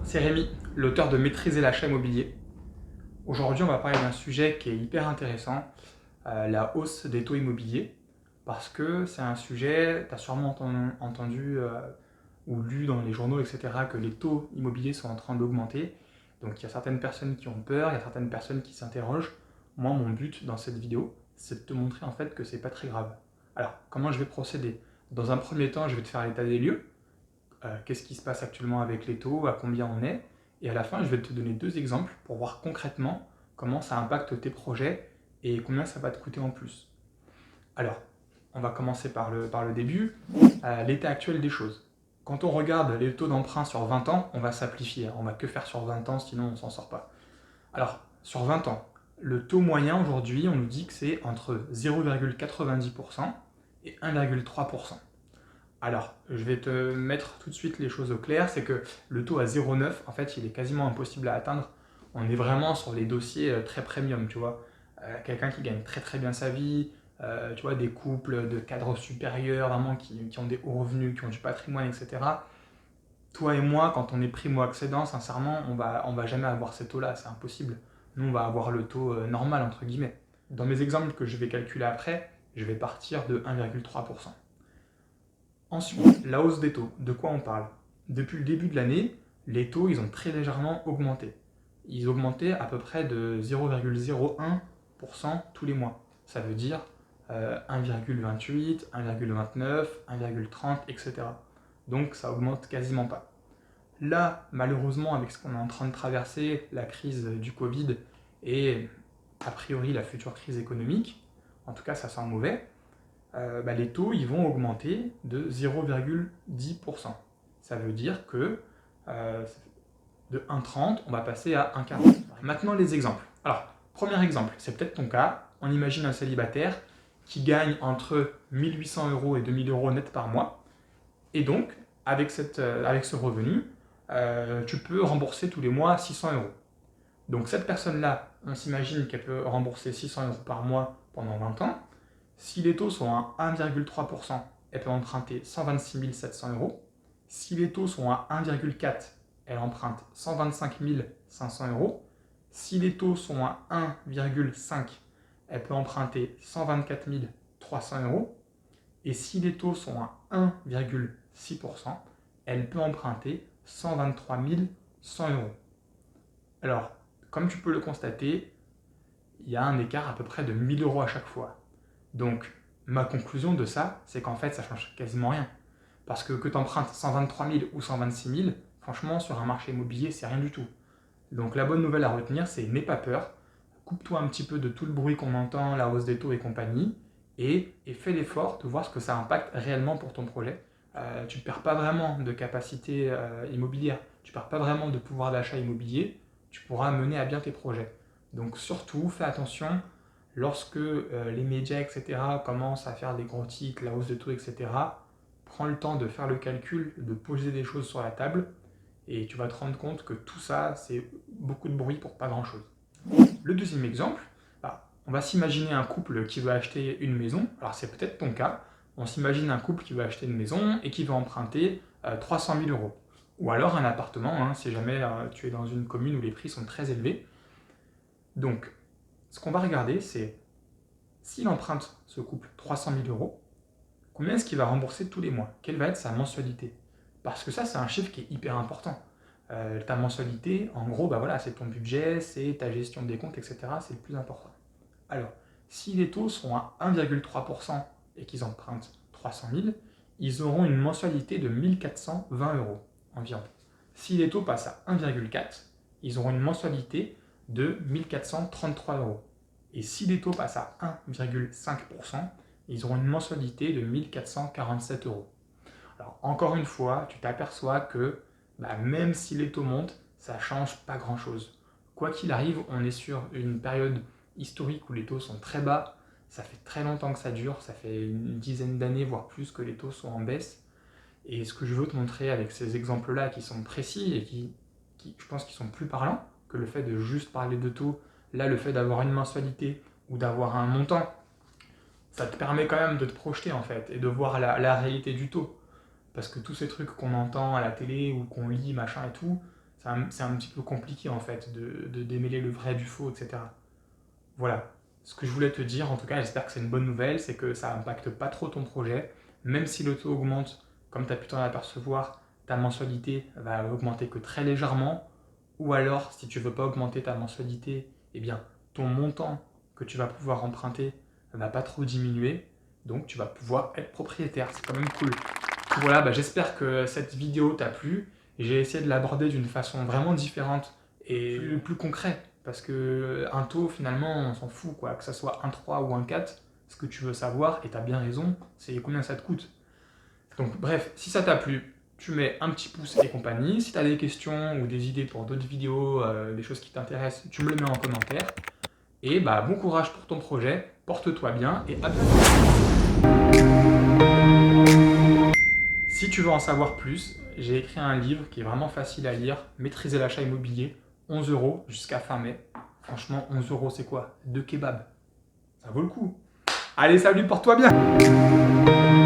C'est Rémi, l'auteur de Maîtriser l'achat immobilier. Aujourd'hui, on va parler d'un sujet qui est hyper intéressant, la hausse des taux immobiliers, parce que c'est un sujet, tu as sûrement entendu ou lu dans les journaux, etc., que les taux immobiliers sont en train d'augmenter. Donc il y a certaines personnes qui ont peur, il y a certaines personnes qui s'interrogent. Moi, mon but dans cette vidéo, c'est de te montrer en fait que c'est pas très grave. Alors, comment je vais procéder? Dans un premier temps, je vais te faire l'état des lieux, qu'est-ce qui se passe actuellement avec les taux, à combien on est, et à la fin je vais te donner deux exemples pour voir concrètement comment ça impacte tes projets et combien ça va te coûter en plus. Alors, on va commencer par le début, l'état actuel des choses. Quand on regarde les taux d'emprunt sur 20 ans, on va simplifier, on va que faire sur 20 ans sinon on s'en sort pas. Alors, sur 20 ans, le taux moyen aujourd'hui, on nous dit que c'est entre 0,90% et 1,3%. Alors, je vais te mettre tout de suite les choses au clair, c'est que le taux à 0,9, en fait, il est quasiment impossible à atteindre. On est vraiment sur les dossiers très premium, tu vois. Quelqu'un qui gagne très très bien sa vie, tu vois, des couples de cadres supérieurs, vraiment qui ont des hauts revenus, qui ont du patrimoine, etc. Toi et moi, quand on est primo-accédant, sincèrement, on va jamais avoir ces taux-là, c'est impossible. Nous, on va avoir le taux normal, entre guillemets. Dans mes exemples que je vais calculer après, je vais partir de 1,3%. Ensuite, la hausse des taux. De quoi on parle? Depuis le début de l'année, les taux, ils ont très légèrement augmenté. Ils augmentaient à peu près de 0,01% tous les mois. Ça veut dire 1,28, 1,29, 1,30, etc. Donc ça augmente quasiment pas. Là, malheureusement, avec ce qu'on est en train de traverser, la crise du Covid et a priori la future crise économique, en tout cas ça sent mauvais, les taux ils vont augmenter de 0,10%. Ça veut dire que de 1,30, on va passer à 1,40. Maintenant les exemples. Alors, premier exemple, c'est peut-être ton cas. On imagine un célibataire qui gagne entre 1800 euros et 2000 euros net par mois. Et donc, avec ce revenu, tu peux rembourser tous les mois 600 euros. Donc cette personne-là, on s'imagine qu'elle peut rembourser 600 euros par mois pendant 20 ans. Si les taux sont à 1,3%, elle peut emprunter 126 700 euros. Si les taux sont à 1,4%, elle emprunte 125 500 euros. Si les taux sont à 1,5%, elle peut emprunter 124 300 euros. Et si les taux sont à 1,6%, elle peut emprunter 123 100 euros. Alors, comme tu peux le constater, il y a un écart à peu près de 1000 euros à chaque fois. Donc, ma conclusion de ça, c'est qu'en fait, ça change quasiment rien. Parce que tu empruntes 123 000 ou 126 000, franchement, sur un marché immobilier, c'est rien du tout. Donc, la bonne nouvelle à retenir, c'est n'aie pas peur, coupe-toi un petit peu de tout le bruit qu'on entend, la hausse des taux et compagnie, et fais l'effort de voir ce que ça impacte réellement pour ton projet. Tu ne perds pas vraiment de capacité immobilière, tu ne perds pas vraiment de pouvoir d'achat immobilier, tu pourras mener à bien tes projets. Donc surtout, fais attention, lorsque les médias, etc., commencent à faire des gros titres, la hausse de taux, etc., prends le temps de faire le calcul, de poser des choses sur la table, et tu vas te rendre compte que tout ça, c'est beaucoup de bruit pour pas grand-chose. Le deuxième exemple, on va s'imaginer un couple qui veut acheter une maison, alors c'est peut-être ton cas, on s'imagine un couple qui veut acheter une maison et qui veut emprunter 300 000 euros. Ou alors un appartement, hein, si jamais tu es dans une commune où les prix sont très élevés. Donc, ce qu'on va regarder, c'est s'il emprunte, ce couple, 300 000 euros, combien est-ce qu'il va rembourser tous les mois? Quelle va être sa mensualité? Parce que ça, c'est un chiffre qui est hyper important. Ta mensualité, en gros, voilà, c'est ton budget, c'est ta gestion des comptes, etc. C'est le plus important. Alors, si les taux sont à 1,3% et qu'ils empruntent 300 000, ils auront une mensualité de 1420 euros environ. Si les taux passent à 1,4, ils auront une mensualité de 1433 euros. Et si les taux passent à 1,5%, ils auront une mensualité de 1447 euros. Alors, encore une fois, tu t'aperçois que même si les taux montent, ça ne change pas grand-chose. Quoi qu'il arrive, on est sur une période historique où les taux sont très bas. Ça fait très longtemps que ça dure, ça fait une dizaine d'années, voire plus, que les taux sont en baisse. Et ce que je veux te montrer avec ces exemples-là qui sont précis et qui je pense, qui sont plus parlants que le fait de juste parler de taux. Là, le fait d'avoir une mensualité ou d'avoir un montant, ça te permet quand même de te projeter en fait et de voir la réalité du taux. Parce que tous ces trucs qu'on entend à la télé ou qu'on lit, machin et tout, c'est un petit peu compliqué en fait de démêler le vrai du faux, etc. Voilà. Ce que je voulais te dire, en tout cas, j'espère que c'est une bonne nouvelle, c'est que ça n'impacte pas trop ton projet. Même si le taux augmente, comme tu as pu t'en apercevoir, ta mensualité va augmenter que très légèrement. Ou alors, si tu ne veux pas augmenter ta mensualité, eh bien, ton montant que tu vas pouvoir emprunter ne va pas trop diminuer. Donc, tu vas pouvoir être propriétaire. C'est quand même cool. Voilà, j'espère que cette vidéo t'a plu. J'ai essayé de l'aborder d'une façon vraiment différente et plus concret. Parce que un taux, finalement, on s'en fout, quoi. Que ça soit un 3 ou un 4, ce que tu veux savoir, et tu as bien raison, c'est combien ça te coûte. Donc bref, si ça t'a plu, tu mets un petit pouce et compagnie. Si tu as des questions ou des idées pour d'autres vidéos, des choses qui t'intéressent, tu me le mets en commentaire. Et bon courage pour ton projet, porte-toi bien et à bientôt. Si tu veux en savoir plus, j'ai écrit un livre qui est vraiment facile à lire, Maîtriser l'achat immobilier, 11 € jusqu'à fin mai. Franchement, 11 € c'est quoi? 2 kebabs. Ça vaut le coup. Allez, salut, porte-toi bien!